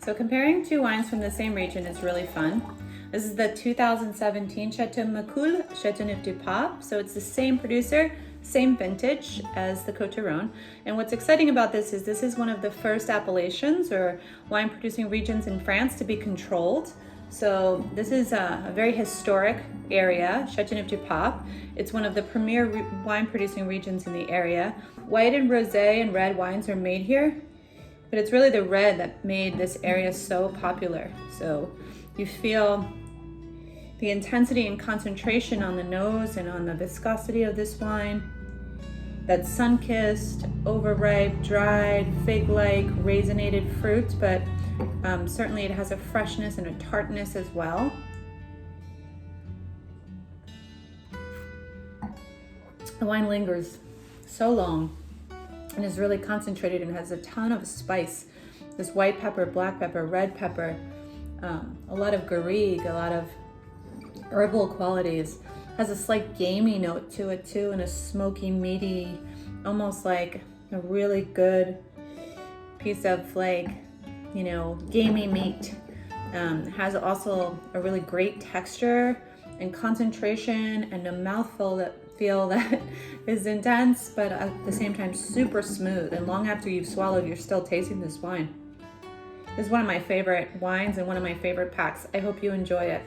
So comparing two wines from the same region is really fun. This is the 2017 Maucoil Chateauneuf-du-Pape. So it's the same producer, same vintage as the Côte d'Aron. And what's exciting about this is one of the first appellations or wine producing regions in France to be controlled. So this is a very historic area, Chateauneuf-du-Pape. It's one of the premier wine producing regions in the area. White and rosé and red wines are made here, but it's really the red that made this area so popular. So you feel the intensity and concentration on the nose and on the viscosity of this wine. That sun-kissed, overripe, dried, fig-like, raisinated fruit, but certainly it has a freshness and a tartness as well. The wine lingers so long and is really concentrated and has a ton of spice. This white pepper, black pepper, red pepper, a lot of garrigue, a lot of herbal qualities. Has a slight gamey note to it too, and a smoky, meaty, almost like a really good piece of like, you know, gamey meat. Has also a really great texture and concentration and a mouthful that is intense, but at the same time super smooth. And long after you've swallowed, you're still tasting this wine. This is one of my favorite wines and one of my favorite packs. I hope you enjoy it.